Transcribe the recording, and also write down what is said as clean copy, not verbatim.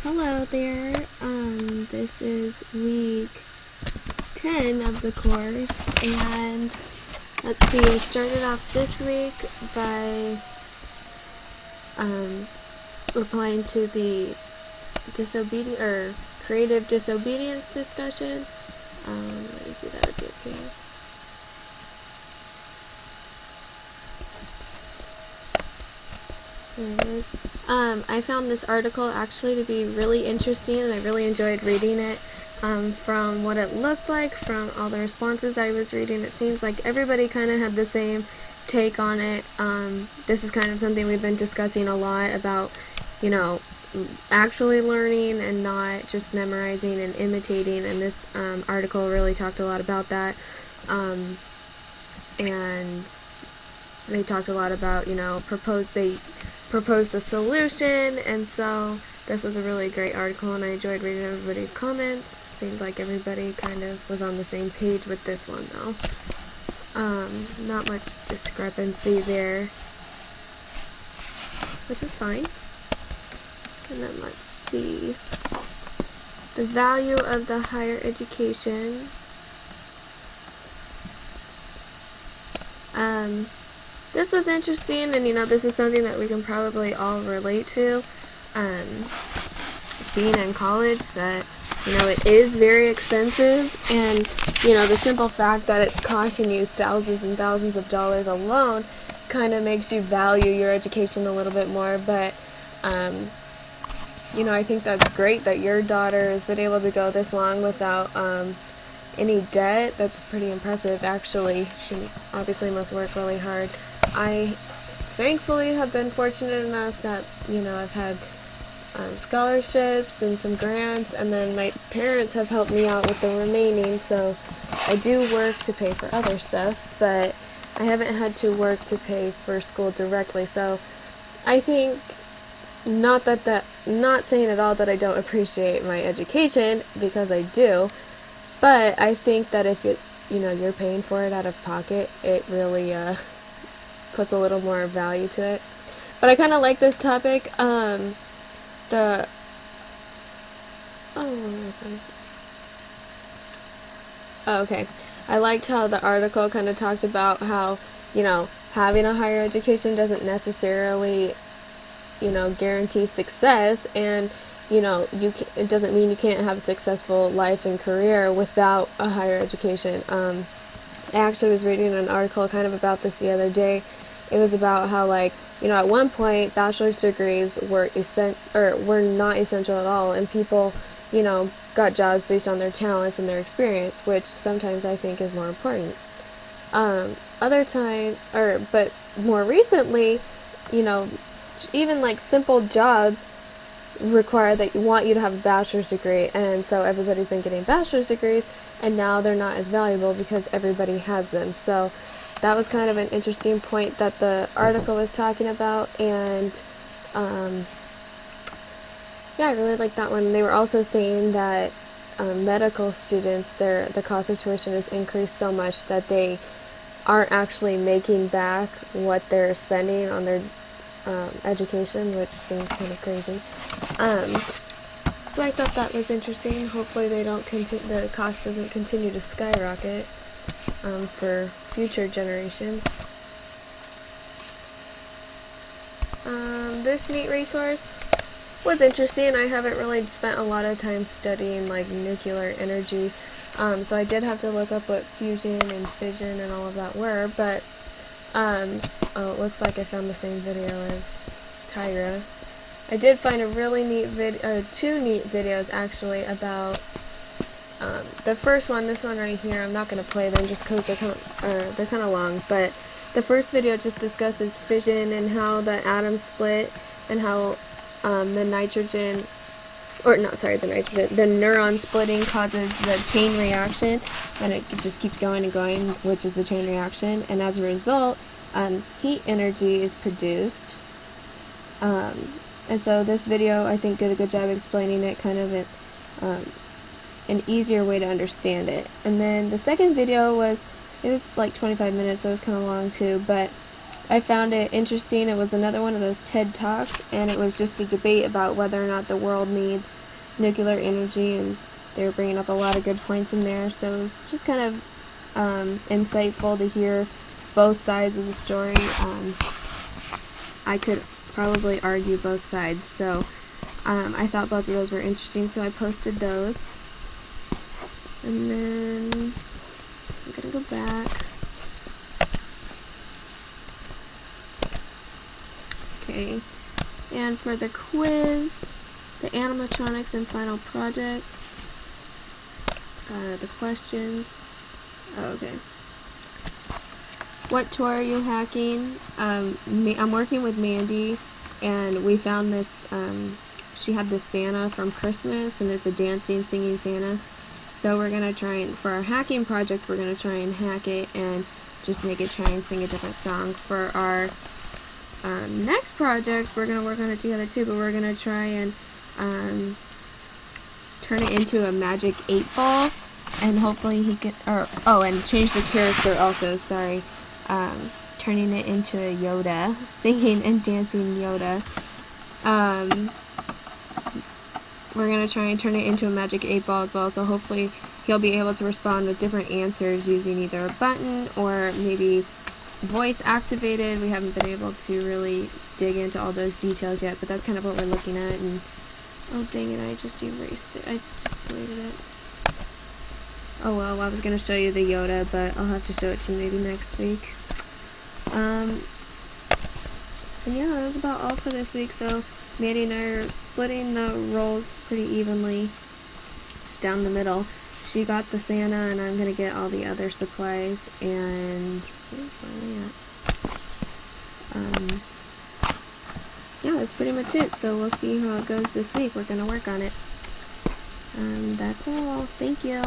Hello there. This is week 10 of the course, and let's see, I started off this week by replying to the creative disobedience discussion. Let me see, that would be up here. There it is. I found this article actually to be really interesting, and I really enjoyed reading it. From what it looked like, from all the responses I was reading, it seems like everybody kind of had the same take on it. This is kind of something we've been discussing a lot about, actually learning and not just memorizing and imitating, and this article really talked a lot about that. And they talked a lot about, they proposed a solution, and so this was a really great article, and I enjoyed reading everybody's comments. Seemed like everybody kind of was on the same page with this one, though. Not much discrepancy there, which is fine. And then let's see. The value of the higher education. This was interesting, and this is something that we can probably all relate to. Being in college, that it is very expensive, and the simple fact that it's costing you thousands and thousands of dollars alone kind of makes you value your education a little bit more. But I think that's great that your daughter has been able to go this long without any debt. That's pretty impressive, actually. She obviously must work really hard. I thankfully have been fortunate enough that I've had scholarships and some grants, and then my parents have helped me out with the remaining, so I do work to pay for other stuff, but I haven't had to work to pay for school directly. So I think, not saying at all that I don't appreciate my education, because I do, but I think that if you're paying for it out of pocket, it really puts a little more value to it. But I kind of like this topic. Where was I? Oh, okay. I liked how the article kind of talked about how, having a higher education doesn't necessarily, guarantee success, and, it doesn't mean you can't have a successful life and career without a higher education. I actually was reading an article kind of about this the other day. It was about how, at one point, bachelor's degrees were not essential at all, and people, got jobs based on their talents and their experience, which sometimes I think is more important. But more recently, even simple jobs require that want you to have a bachelor's degree, and so everybody's been getting bachelor's degrees, and now they're not as valuable because everybody has them. So that was kind of an interesting point that the article was talking about, and I really liked that one. They were also saying that medical students, the cost of tuition has increased so much that they aren't actually making back what they're spending on their education, which seems kind of crazy. So I thought that was interesting. Hopefully the cost doesn't continue to skyrocket for future generations. This neat resource was interesting. I haven't really spent a lot of time studying nuclear energy, so I did have to look up what fusion and fission and all of that were, but it looks like I found the same video as Tyra. I did find a really neat two neat videos actually about the first one, this one right here. I'm not going to play them just because they're kind of long, but the first video just discusses fission and how the atoms split, and how the neuron splitting causes the chain reaction, and it just keeps going and going, which is the chain reaction, and as a result, heat energy is produced. And so this video, I think, did a good job explaining it, kind of an easier way to understand it. And then the second video was 25 minutes, so it was kind of long too, but I found it interesting. It was another one of those TED Talks, and it was just a debate about whether or not the world needs nuclear energy, and they were bringing up a lot of good points in there. So it was just kind of insightful to hear both sides of the story. I could probably argue both sides, so I thought both of those were interesting, so I posted those. And then I'm gonna go back. Okay, and for the quiz, the animatronics and final project, the questions. Oh, okay. What toy are you hacking? I'm working with Mandy, and we found this, she had this Santa from Christmas, and it's a dancing, singing Santa. So we're going to try and, for our hacking project, we're going to try and hack it and just make it try and sing a different song. For our next project, we're going to work on it together too, but we're going to try and turn it into a magic 8-ball, and hopefully he can, and change the character also, sorry. Turning it into a Yoda, singing and dancing Yoda. We're going to try and turn it into a magic 8-ball as well, so hopefully he'll be able to respond with different answers using either a button or maybe voice activated. We haven't been able to really dig into all those details yet, but that's kind of what we're looking at. And oh dang it, I just erased it. I just deleted it. Oh well, I was going to show you the Yoda, but I'll have to show it to you maybe next week. And yeah, that was about all for this week. So Mandy and I are splitting the roles pretty evenly, just down the middle. She got the Santa, and I'm going to get all the other supplies, and yeah, that's pretty much it. So we'll see how it goes this week. We're going to work on it. That's all. Thank you.